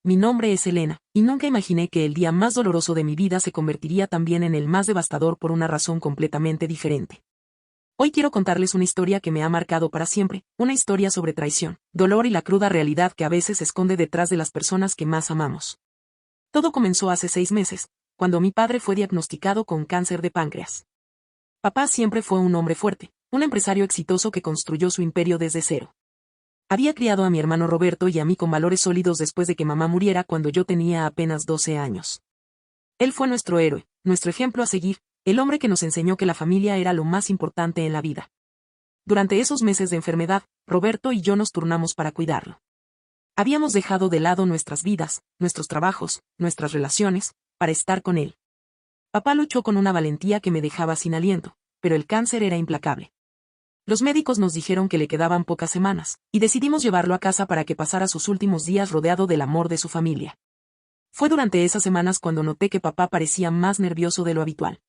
mi nombre es Elena, y nunca imaginé que el día más doloroso de mi vida se convertiría también en el más devastador por una razón completamente diferente. Hoy quiero contarles una historia que me ha marcado para siempre, una historia sobre traición, dolor y la cruda realidad que a veces se esconde detrás de las personas que más amamos. Todo comenzó hace 6 meses, cuando mi padre fue diagnosticado con cáncer de páncreas. Papá siempre fue un hombre fuerte, un empresario exitoso que construyó su imperio desde cero. Había criado a mi hermano Roberto y a mí con valores sólidos después de que mamá muriera cuando yo tenía apenas 12 años. Él fue nuestro héroe, nuestro ejemplo a seguir, el hombre que nos enseñó que la familia era lo más importante en la vida. Durante esos meses de enfermedad, Roberto y yo nos turnamos para cuidarlo. Habíamos dejado de lado nuestras vidas, nuestros trabajos, nuestras relaciones, para estar con él. Papá luchó con una valentía que me dejaba sin aliento, pero el cáncer era implacable. Los médicos nos dijeron que le quedaban pocas semanas, y decidimos llevarlo a casa para que pasara sus últimos días rodeado del amor de su familia. Fue durante esas semanas cuando noté que papá parecía más nervioso de lo habitual.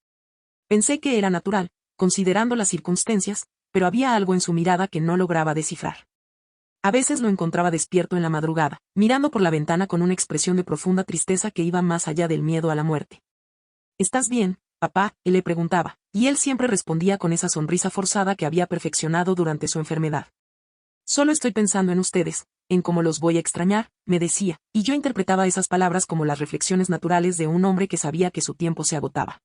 Pensé que era natural, considerando las circunstancias, pero había algo en su mirada que no lograba descifrar. A veces lo encontraba despierto en la madrugada, mirando por la ventana con una expresión de profunda tristeza que iba más allá del miedo a la muerte. ¿Estás bien, papá?, le preguntaba, y él siempre respondía con esa sonrisa forzada que había perfeccionado durante su enfermedad. Solo estoy pensando en ustedes, en cómo los voy a extrañar, me decía, y yo interpretaba esas palabras como las reflexiones naturales de un hombre que sabía que su tiempo se agotaba.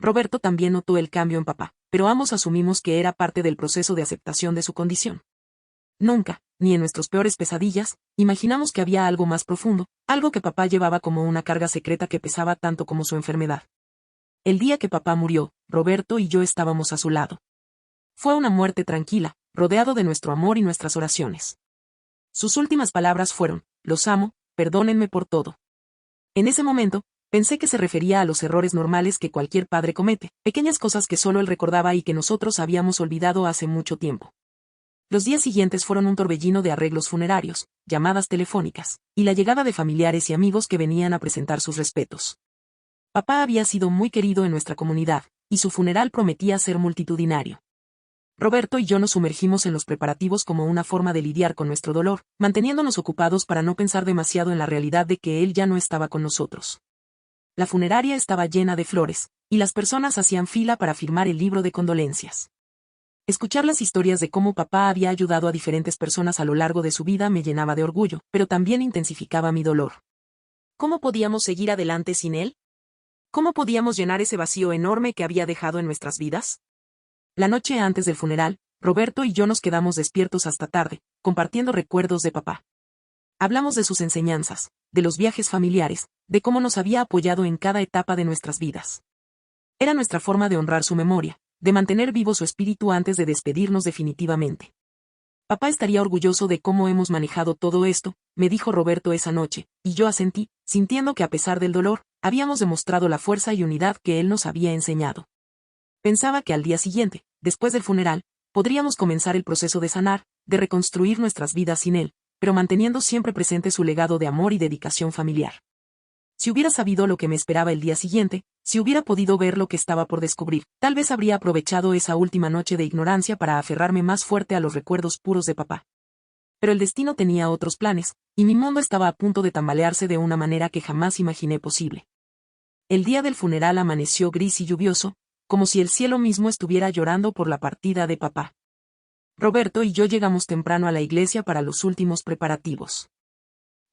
Roberto también notó el cambio en papá, pero ambos asumimos que era parte del proceso de aceptación de su condición. Nunca, ni en nuestras peores pesadillas, imaginamos que había algo más profundo, algo que papá llevaba como una carga secreta que pesaba tanto como su enfermedad. El día que papá murió, Roberto y yo estábamos a su lado. Fue una muerte tranquila, rodeado de nuestro amor y nuestras oraciones. Sus últimas palabras fueron: los amo, perdónenme por todo. En ese momento, pensé que se refería a los errores normales que cualquier padre comete, pequeñas cosas que solo él recordaba y que nosotros habíamos olvidado hace mucho tiempo. Los días siguientes fueron un torbellino de arreglos funerarios, llamadas telefónicas, y la llegada de familiares y amigos que venían a presentar sus respetos. Papá había sido muy querido en nuestra comunidad, y su funeral prometía ser multitudinario. Roberto y yo nos sumergimos en los preparativos como una forma de lidiar con nuestro dolor, manteniéndonos ocupados para no pensar demasiado en la realidad de que él ya no estaba con nosotros. La funeraria estaba llena de flores, y las personas hacían fila para firmar el libro de condolencias. Escuchar las historias de cómo papá había ayudado a diferentes personas a lo largo de su vida me llenaba de orgullo, pero también intensificaba mi dolor. ¿Cómo podíamos seguir adelante sin él? ¿Cómo podíamos llenar ese vacío enorme que había dejado en nuestras vidas? La noche antes del funeral, Roberto y yo nos quedamos despiertos hasta tarde, compartiendo recuerdos de papá. Hablamos de sus enseñanzas, de los viajes familiares, de cómo nos había apoyado en cada etapa de nuestras vidas. Era nuestra forma de honrar su memoria, de mantener vivo su espíritu antes de despedirnos definitivamente. Papá estaría orgulloso de cómo hemos manejado todo esto, me dijo Roberto esa noche, y yo asentí, sintiendo que a pesar del dolor, habíamos demostrado la fuerza y unidad que él nos había enseñado. Pensaba que al día siguiente, después del funeral, podríamos comenzar el proceso de sanar, de reconstruir nuestras vidas sin él, pero manteniendo siempre presente su legado de amor y dedicación familiar. Si hubiera sabido lo que me esperaba el día siguiente, si hubiera podido ver lo que estaba por descubrir, tal vez habría aprovechado esa última noche de ignorancia para aferrarme más fuerte a los recuerdos puros de papá. Pero el destino tenía otros planes, y mi mundo estaba a punto de tambalearse de una manera que jamás imaginé posible. El día del funeral amaneció gris y lluvioso, como si el cielo mismo estuviera llorando por la partida de papá. Roberto y yo llegamos temprano a la iglesia para los últimos preparativos.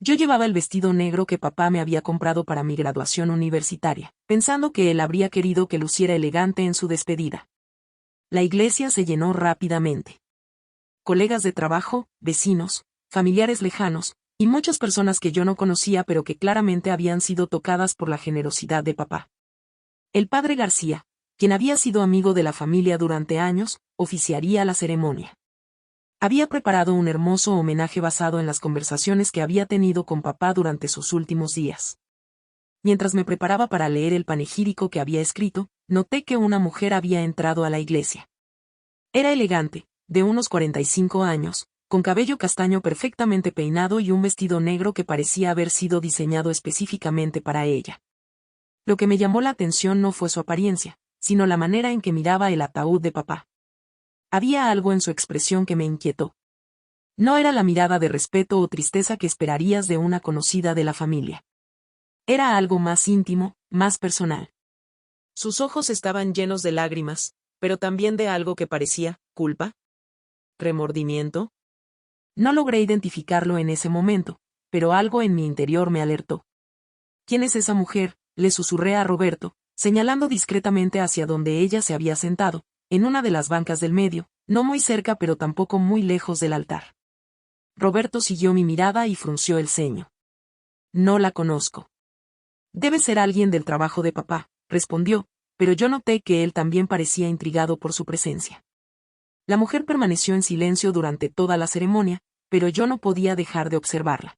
Yo llevaba el vestido negro que papá me había comprado para mi graduación universitaria, pensando que él habría querido que luciera elegante en su despedida. La iglesia se llenó rápidamente. Colegas de trabajo, vecinos, familiares lejanos, y muchas personas que yo no conocía pero que claramente habían sido tocadas por la generosidad de papá. El padre García, quien había sido amigo de la familia durante años, oficiaría la ceremonia. Había preparado un hermoso homenaje basado en las conversaciones que había tenido con papá durante sus últimos días. Mientras me preparaba para leer el panegírico que había escrito, noté que una mujer había entrado a la iglesia. Era elegante, de unos 45 años, con cabello castaño perfectamente peinado y un vestido negro que parecía haber sido diseñado específicamente para ella. Lo que me llamó la atención no fue su apariencia, sino la manera en que miraba el ataúd de papá. Había algo en su expresión que me inquietó. No era la mirada de respeto o tristeza que esperarías de una conocida de la familia. Era algo más íntimo, más personal. Sus ojos estaban llenos de lágrimas, pero también de algo que parecía culpa, remordimiento. No logré identificarlo en ese momento, pero algo en mi interior me alertó. ¿Quién es esa mujer?, le susurré a Roberto, señalando discretamente hacia donde ella se había sentado, en una de las bancas del medio, no muy cerca pero tampoco muy lejos del altar. Roberto siguió mi mirada y frunció el ceño. No la conozco. Debe ser alguien del trabajo de papá, respondió, pero yo noté que él también parecía intrigado por su presencia. La mujer permaneció en silencio durante toda la ceremonia, pero yo no podía dejar de observarla.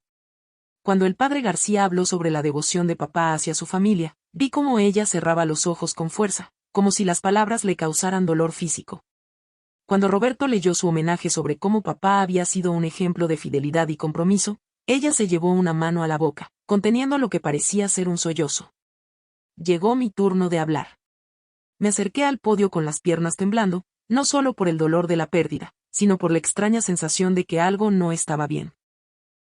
Cuando el padre García habló sobre la devoción de papá hacia su familia, vi cómo ella cerraba los ojos con fuerza, como si las palabras le causaran dolor físico. Cuando Roberto leyó su homenaje sobre cómo papá había sido un ejemplo de fidelidad y compromiso, ella se llevó una mano a la boca, conteniendo lo que parecía ser un sollozo. Llegó mi turno de hablar. Me acerqué al podio con las piernas temblando, no solo por el dolor de la pérdida, sino por la extraña sensación de que algo no estaba bien.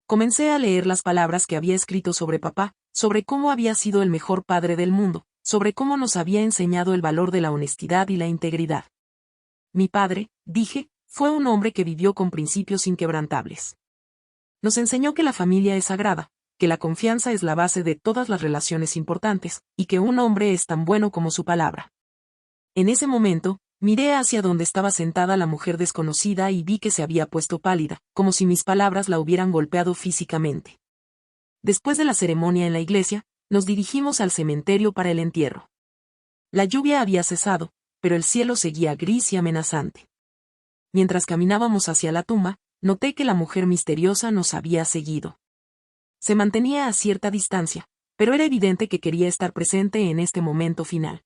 Comencé a leer las palabras que había escrito sobre papá, sobre cómo había sido el mejor padre del mundo, sobre cómo nos había enseñado el valor de la honestidad y la integridad. Mi padre, dije, fue un hombre que vivió con principios inquebrantables. Nos enseñó que la familia es sagrada, que la confianza es la base de todas las relaciones importantes, y que un hombre es tan bueno como su palabra. En ese momento, miré hacia donde estaba sentada la mujer desconocida y vi que se había puesto pálida, como si mis palabras la hubieran golpeado físicamente. Después de la ceremonia en la iglesia, nos dirigimos al cementerio para el entierro. La lluvia había cesado, pero el cielo seguía gris y amenazante. Mientras caminábamos hacia la tumba, noté que la mujer misteriosa nos había seguido. Se mantenía a cierta distancia, pero era evidente que quería estar presente en este momento final.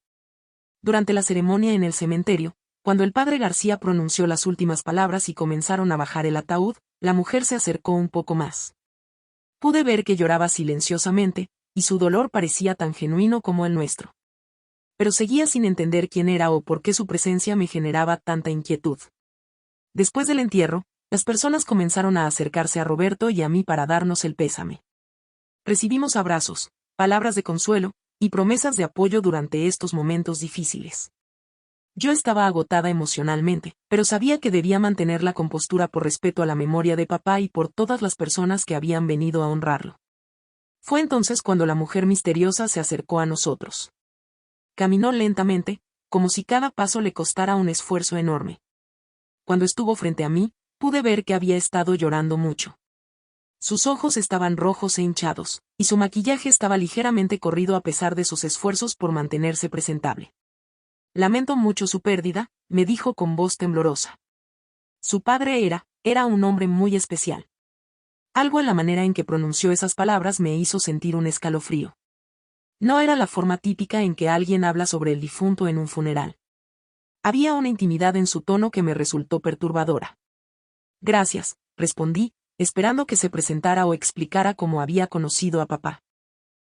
Durante la ceremonia en el cementerio, cuando el padre García pronunció las últimas palabras y comenzaron a bajar el ataúd, la mujer se acercó un poco más. Pude ver que lloraba silenciosamente, y su dolor parecía tan genuino como el nuestro. Pero seguía sin entender quién era o por qué su presencia me generaba tanta inquietud. Después del entierro, las personas comenzaron a acercarse a Roberto y a mí para darnos el pésame. Recibimos abrazos, palabras de consuelo, y promesas de apoyo durante estos momentos difíciles. Yo estaba agotada emocionalmente, pero sabía que debía mantener la compostura por respeto a la memoria de papá y por todas las personas que habían venido a honrarlo. Fue entonces cuando la mujer misteriosa se acercó a nosotros. Caminó lentamente, como si cada paso le costara un esfuerzo enorme. Cuando estuvo frente a mí, pude ver que había estado llorando mucho. Sus ojos estaban rojos e hinchados, y su maquillaje estaba ligeramente corrido a pesar de sus esfuerzos por mantenerse presentable. Lamento mucho su pérdida, me dijo con voz temblorosa. Su padre era un hombre muy especial. Algo en la manera en que pronunció esas palabras me hizo sentir un escalofrío. No era la forma típica en que alguien habla sobre el difunto en un funeral. Había una intimidad en su tono que me resultó perturbadora. Gracias, respondí, esperando que se presentara o explicara cómo había conocido a papá.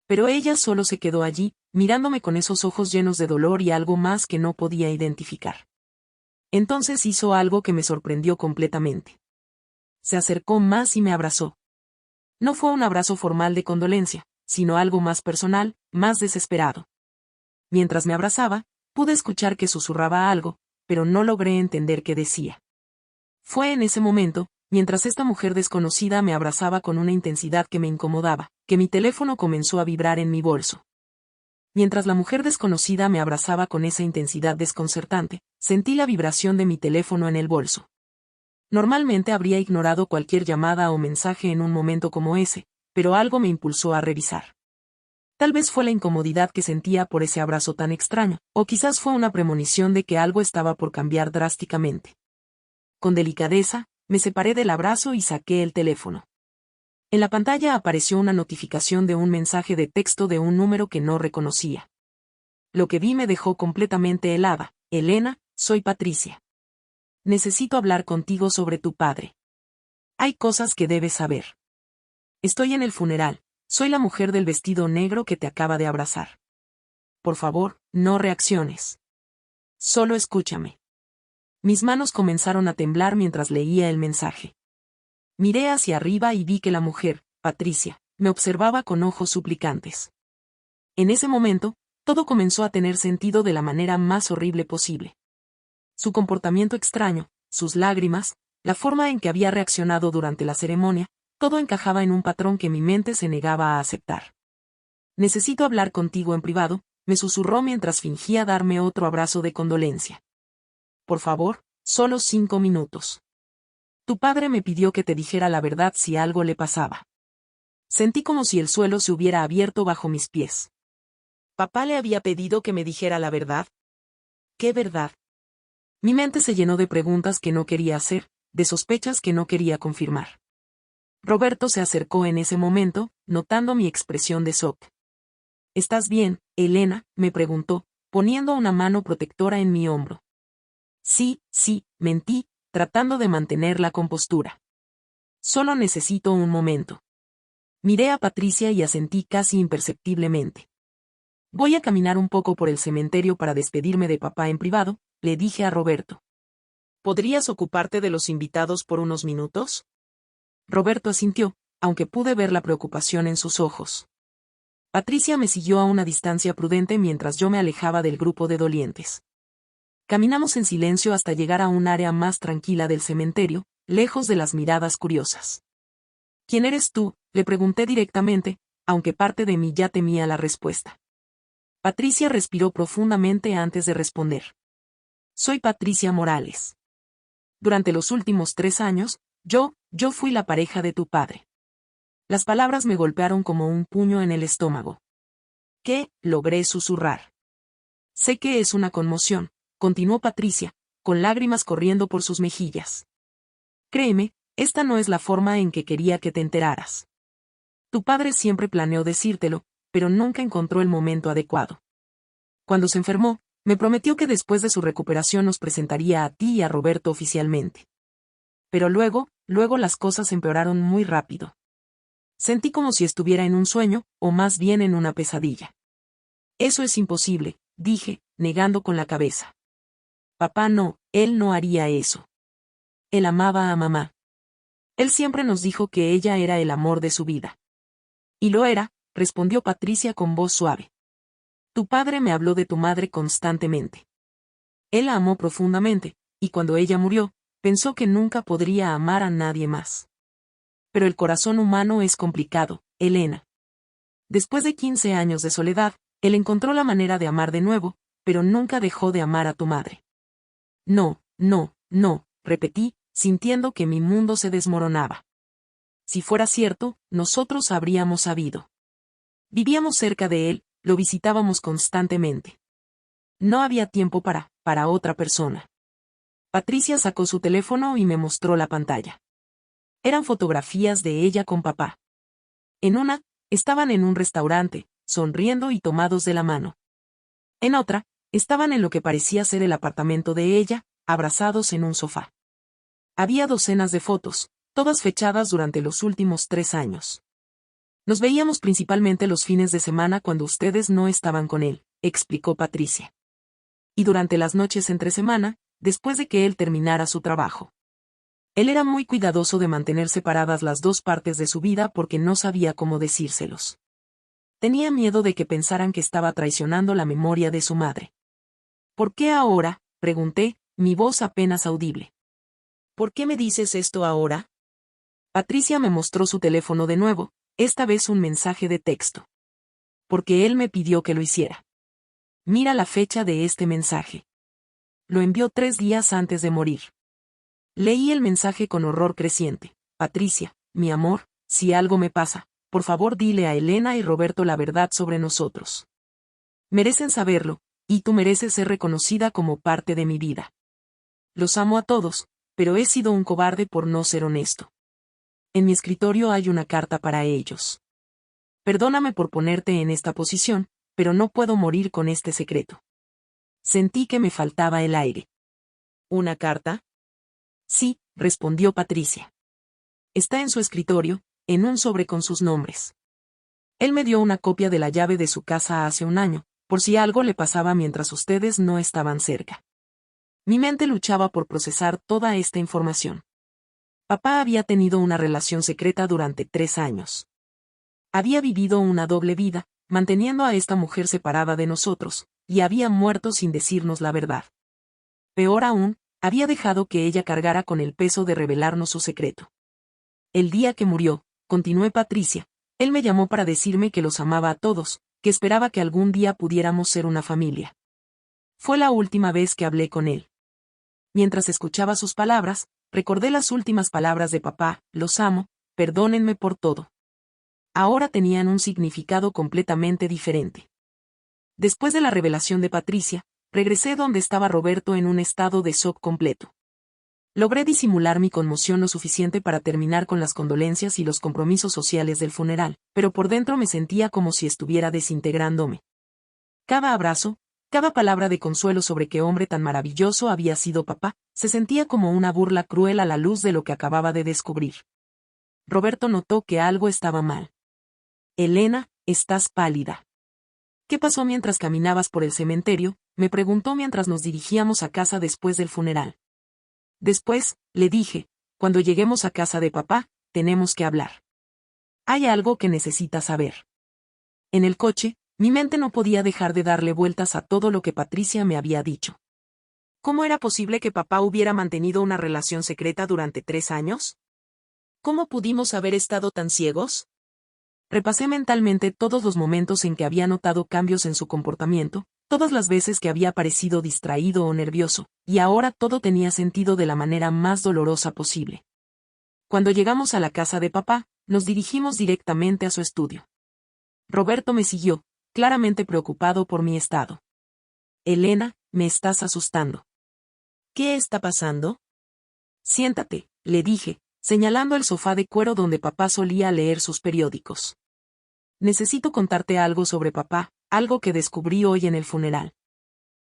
Pero ella solo se quedó allí, mirándome con esos ojos llenos de dolor y algo más que no podía identificar. Entonces hizo algo que me sorprendió completamente. Se acercó más y me abrazó. No fue un abrazo formal de condolencia, sino algo más personal, más desesperado. Mientras me abrazaba, pude escuchar que susurraba algo, pero no logré entender qué decía. Fue en ese momento, mientras esta mujer desconocida me abrazaba con una intensidad que me incomodaba, que mi teléfono comenzó a vibrar en mi bolso. Mientras la mujer desconocida me abrazaba con esa intensidad desconcertante, sentí la vibración de mi teléfono en el bolso. Normalmente habría ignorado cualquier llamada o mensaje en un momento como ese, pero algo me impulsó a revisar. Tal vez fue la incomodidad que sentía por ese abrazo tan extraño, o quizás fue una premonición de que algo estaba por cambiar drásticamente. Con delicadeza, me separé del abrazo y saqué el teléfono. En la pantalla apareció una notificación de un mensaje de texto de un número que no reconocía. Lo que vi me dejó completamente helada. Elena, soy Patricia. Necesito hablar contigo sobre tu padre. Hay cosas que debes saber. Estoy en el funeral, soy la mujer del vestido negro que te acaba de abrazar. Por favor, no reacciones. Solo escúchame. Mis manos comenzaron a temblar mientras leía el mensaje. Miré hacia arriba y vi que la mujer, Patricia, me observaba con ojos suplicantes. En ese momento, todo comenzó a tener sentido de la manera más horrible posible. Su comportamiento extraño, sus lágrimas, la forma en que había reaccionado durante la ceremonia, todo encajaba en un patrón que mi mente se negaba a aceptar. «Necesito hablar contigo en privado», me susurró mientras fingía darme otro abrazo de condolencia. «Por favor, solo 5 minutos. Tu padre me pidió que te dijera la verdad si algo le pasaba». Sentí como si el suelo se hubiera abierto bajo mis pies. ¿Papá le había pedido que me dijera la verdad? ¿Qué verdad? Mi mente se llenó de preguntas que no quería hacer, de sospechas que no quería confirmar. Roberto se acercó en ese momento, notando mi expresión de shock. «¿Estás bien, Elena?», me preguntó, poniendo una mano protectora en mi hombro. Sí, mentí, tratando de mantener la compostura. «Solo necesito un momento». Miré a Patricia y asentí casi imperceptiblemente. «Voy a caminar un poco por el cementerio para despedirme de papá en privado», le dije a Roberto. «¿Podrías ocuparte de los invitados por unos minutos?». Roberto asintió, aunque pude ver la preocupación en sus ojos. Patricia me siguió a una distancia prudente mientras yo me alejaba del grupo de dolientes. Caminamos en silencio hasta llegar a un área más tranquila del cementerio, lejos de las miradas curiosas. «¿Quién eres tú?», le pregunté directamente, aunque parte de mí ya temía la respuesta. Patricia respiró profundamente antes de responder. «Soy Patricia Morales. Durante los últimos 3 años, yo fui la pareja de tu padre». Las palabras me golpearon como un puño en el estómago. «¿Qué?», logré susurrar. «Sé que es una conmoción», continuó Patricia, con lágrimas corriendo por sus mejillas. «Créeme, esta no es la forma en que quería que te enteraras. Tu padre siempre planeó decírtelo, pero nunca encontró el momento adecuado. Cuando se enfermó, me prometió que después de su recuperación nos presentaría a ti y a Roberto oficialmente. Pero luego las cosas empeoraron muy rápido. Sentí como si estuviera en un sueño, o más bien en una pesadilla». «Eso es imposible», dije, negando con la cabeza. «Papá no, él no haría eso. Él amaba a mamá. Él siempre nos dijo que ella era el amor de su vida». «Y lo era», respondió Patricia con voz suave. «Tu padre me habló de tu madre constantemente. Él la amó profundamente, y cuando ella murió, pensó que nunca podría amar a nadie más. Pero el corazón humano es complicado, Elena. Después de 15 años de soledad, él encontró la manera de amar de nuevo, pero nunca dejó de amar a tu madre». «No, repetí, sintiendo que mi mundo se desmoronaba. Si fuera cierto, nosotros habríamos sabido. Vivíamos cerca de él, lo visitábamos constantemente. No había tiempo para otra persona». Patricia sacó su teléfono y me mostró la pantalla. Eran fotografías de ella con papá. En una, estaban en un restaurante, sonriendo y tomados de la mano. En otra, estaban en lo que parecía ser el apartamento de ella, abrazados en un sofá. Había docenas de fotos, todas fechadas durante los últimos 3 años. «Nos veíamos principalmente los fines de semana cuando ustedes no estaban con él», explicó Patricia. «Y durante las noches entre semana, después de que él terminara su trabajo. Él era muy cuidadoso de mantener separadas las dos partes de su vida porque no sabía cómo decírselos. Tenía miedo de que pensaran que estaba traicionando la memoria de su madre». «¿Por qué ahora?», pregunté, mi voz apenas audible. «¿Por qué me dices esto ahora?». Patricia me mostró su teléfono de nuevo, esta vez un mensaje de texto. «Porque él me pidió que lo hiciera. Mira la fecha de este mensaje. Lo envió 3 días antes de morir». Leí el mensaje con horror creciente. «Patricia, mi amor, si algo me pasa, por favor dile a Elena y Roberto la verdad sobre nosotros. Merecen saberlo, y tú mereces ser reconocida como parte de mi vida. Los amo a todos, pero he sido un cobarde por no ser honesto. En mi escritorio hay una carta para ellos. Perdóname por ponerte en esta posición, pero no puedo morir con este secreto». Sentí que me faltaba el aire. «¿Una carta?». «Sí», respondió Patricia. «Está en su escritorio, en un sobre con sus nombres. Él me dio una copia de la llave de su casa hace un año, por si algo le pasaba mientras ustedes no estaban cerca». Mi mente luchaba por procesar toda esta información. Papá había tenido una relación secreta durante 3 años. Había vivido una doble vida, manteniendo a esta mujer separada de nosotros, y había muerto sin decirnos la verdad. Peor aún, había dejado que ella cargara con el peso de revelarnos su secreto. El día que murió, continué Patricia, él me llamó para decirme que los amaba a todos, que esperaba que algún día pudiéramos ser una familia. Fue la última vez que hablé con él. Mientras escuchaba sus palabras, recordé las últimas palabras de papá: los amo, perdónenme por todo. Ahora tenían un significado completamente diferente. Después de la revelación de Patricia, regresé donde estaba Roberto en un estado de shock completo. Logré disimular mi conmoción lo suficiente para terminar con las condolencias y los compromisos sociales del funeral, pero por dentro me sentía como si estuviera desintegrándome. Cada abrazo, cada palabra de consuelo sobre qué hombre tan maravilloso había sido papá, se sentía como una burla cruel a la luz de lo que acababa de descubrir. Roberto notó que algo estaba mal. Elena, estás pálida. ¿Qué pasó mientras caminabas por el cementerio?, me preguntó mientras nos dirigíamos a casa después del funeral. Después, le dije, cuando lleguemos a casa de papá, tenemos que hablar. Hay algo que necesitas saber. En el coche, mi mente no podía dejar de darle vueltas a todo lo que Patricia me había dicho. ¿Cómo era posible que papá hubiera mantenido una relación secreta durante 3 años? ¿Cómo pudimos haber estado tan ciegos? Repasé mentalmente todos los momentos en que había notado cambios en su comportamiento, todas las veces que había parecido distraído o nervioso, y ahora todo tenía sentido de la manera más dolorosa posible. Cuando llegamos a la casa de papá, nos dirigimos directamente a su estudio. Roberto me siguió, claramente preocupado por mi estado. Elena, me estás asustando. ¿Qué está pasando? Siéntate, le dije, señalando el sofá de cuero donde papá solía leer sus periódicos. Necesito contarte algo sobre papá, algo que descubrí hoy en el funeral.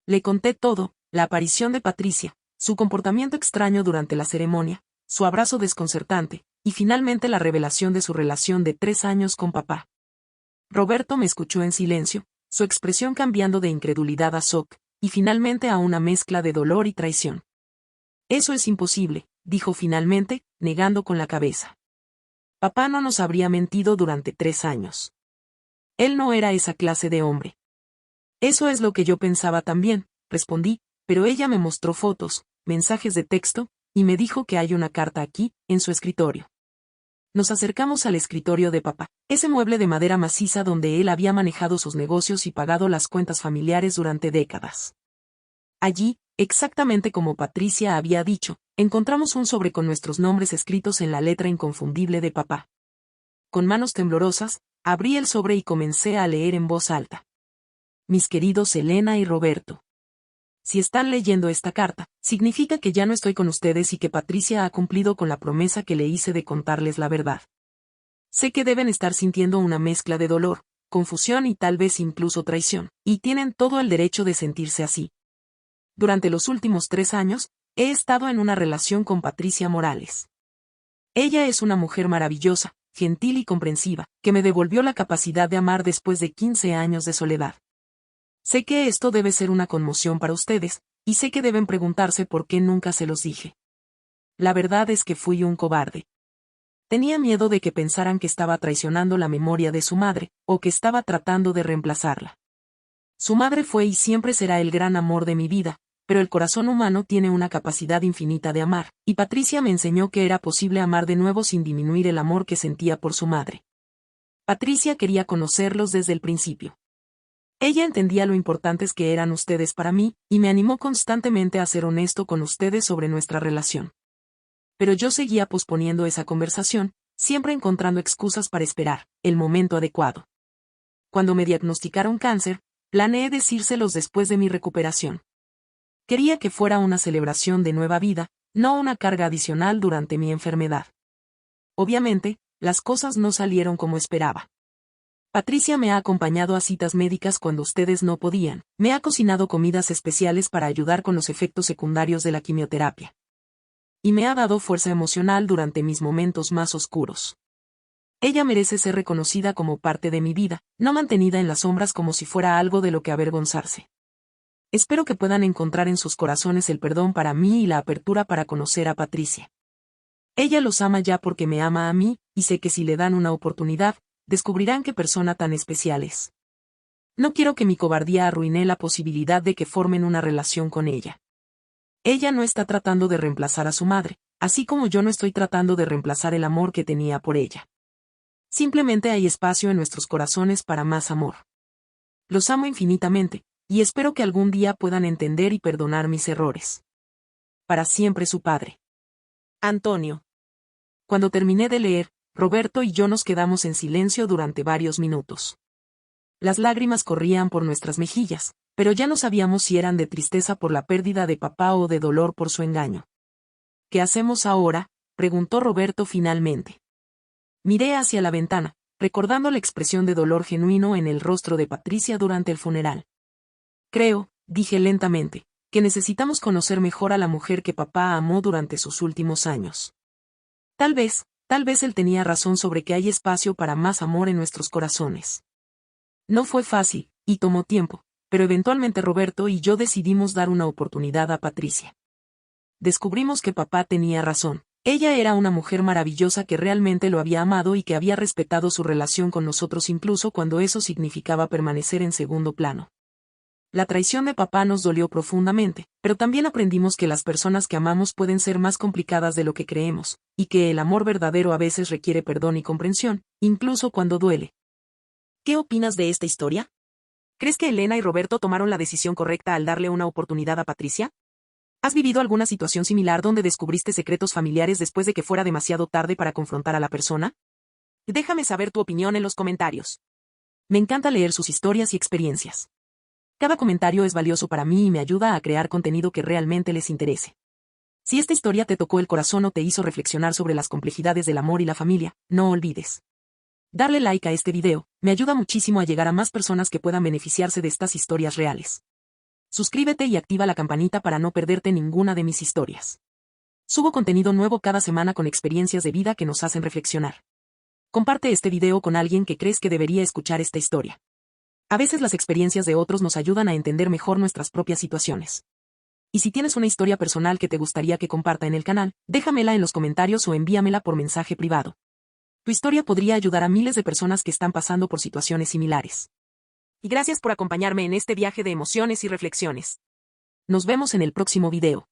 Le conté todo: la aparición de Patricia, su comportamiento extraño durante la ceremonia, su abrazo desconcertante, y finalmente la revelación de su relación de 3 años con papá. Roberto me escuchó en silencio, su expresión cambiando de incredulidad a shock, y finalmente a una mezcla de dolor y traición. Eso es imposible, dijo finalmente, negando con la cabeza. Papá no nos habría mentido durante 3 años. Él no era esa clase de hombre. Eso es lo que yo pensaba también, respondí, pero ella me mostró fotos, mensajes de texto, y me dijo que hay una carta aquí, en su escritorio. Nos acercamos al escritorio de papá, ese mueble de madera maciza donde él había manejado sus negocios y pagado las cuentas familiares durante décadas. Allí, exactamente como Patricia había dicho, encontramos un sobre con nuestros nombres escritos en la letra inconfundible de papá. Con manos temblorosas, abrí el sobre y comencé a leer en voz alta. Mis queridos Elena y Roberto. Si están leyendo esta carta, significa que ya no estoy con ustedes y que Patricia ha cumplido con la promesa que le hice de contarles la verdad. Sé que deben estar sintiendo una mezcla de dolor, confusión y tal vez incluso traición, y tienen todo el derecho de sentirse así. Durante los últimos 3 años, he estado en una relación con Patricia Morales. Ella es una mujer maravillosa, gentil y comprensiva, que me devolvió la capacidad de amar después de 15 años de soledad. Sé que esto debe ser una conmoción para ustedes, y sé que deben preguntarse por qué nunca se los dije. La verdad es que fui un cobarde. Tenía miedo de que pensaran que estaba traicionando la memoria de su madre, o que estaba tratando de reemplazarla. Su madre fue y siempre será el gran amor de mi vida, pero el corazón humano tiene una capacidad infinita de amar, y Patricia me enseñó que era posible amar de nuevo sin disminuir el amor que sentía por su madre. Patricia quería conocerlos desde el principio. Ella entendía lo importantes que eran ustedes para mí, y me animó constantemente a ser honesto con ustedes sobre nuestra relación. Pero yo seguía posponiendo esa conversación, siempre encontrando excusas para esperar el momento adecuado. Cuando me diagnosticaron cáncer, planeé decírselos después de mi recuperación. Quería que fuera una celebración de nueva vida, no una carga adicional durante mi enfermedad. Obviamente, las cosas no salieron como esperaba. Patricia me ha acompañado a citas médicas cuando ustedes no podían, me ha cocinado comidas especiales para ayudar con los efectos secundarios de la quimioterapia. Y me ha dado fuerza emocional durante mis momentos más oscuros. Ella merece ser reconocida como parte de mi vida, no mantenida en las sombras como si fuera algo de lo que avergonzarse. Espero que puedan encontrar en sus corazones el perdón para mí y la apertura para conocer a Patricia. Ella los ama ya porque me ama a mí, y sé que si le dan una oportunidad, descubrirán qué persona tan especial es. No quiero que mi cobardía arruine la posibilidad de que formen una relación con ella. Ella no está tratando de reemplazar a su madre, así como yo no estoy tratando de reemplazar el amor que tenía por ella. Simplemente hay espacio en nuestros corazones para más amor. Los amo infinitamente, y espero que algún día puedan entender y perdonar mis errores. Para siempre su padre. Antonio. Cuando terminé de leer, Roberto y yo nos quedamos en silencio durante varios minutos. Las lágrimas corrían por nuestras mejillas, pero ya no sabíamos si eran de tristeza por la pérdida de papá o de dolor por su engaño. ¿Qué hacemos ahora?, preguntó Roberto finalmente. Miré hacia la ventana, recordando la expresión de dolor genuino en el rostro de Patricia durante el funeral. Creo, dije lentamente, que necesitamos conocer mejor a la mujer que papá amó durante sus últimos años. Tal vez él tenía razón sobre que hay espacio para más amor en nuestros corazones. No fue fácil, y tomó tiempo, pero eventualmente Roberto y yo decidimos dar una oportunidad a Patricia. Descubrimos que papá tenía razón. Ella era una mujer maravillosa que realmente lo había amado y que había respetado su relación con nosotros incluso cuando eso significaba permanecer en segundo plano. La traición de papá nos dolió profundamente, pero también aprendimos que las personas que amamos pueden ser más complicadas de lo que creemos, y que el amor verdadero a veces requiere perdón y comprensión, incluso cuando duele. ¿Qué opinas de esta historia? ¿Crees que Elena y Roberto tomaron la decisión correcta al darle una oportunidad a Patricia? ¿Has vivido alguna situación similar donde descubriste secretos familiares después de que fuera demasiado tarde para confrontar a la persona? Déjame saber tu opinión en los comentarios. Me encanta leer sus historias y experiencias. Cada comentario es valioso para mí y me ayuda a crear contenido que realmente les interese. Si esta historia te tocó el corazón o te hizo reflexionar sobre las complejidades del amor y la familia, no olvides darle like a este video, me ayuda muchísimo a llegar a más personas que puedan beneficiarse de estas historias reales. Suscríbete y activa la campanita para no perderte ninguna de mis historias. Subo contenido nuevo cada semana con experiencias de vida que nos hacen reflexionar. Comparte este video con alguien que crees que debería escuchar esta historia. A veces las experiencias de otros nos ayudan a entender mejor nuestras propias situaciones. Y si tienes una historia personal que te gustaría que comparta en el canal, déjamela en los comentarios o envíamela por mensaje privado. Tu historia podría ayudar a miles de personas que están pasando por situaciones similares. Y gracias por acompañarme en este viaje de emociones y reflexiones. Nos vemos en el próximo video.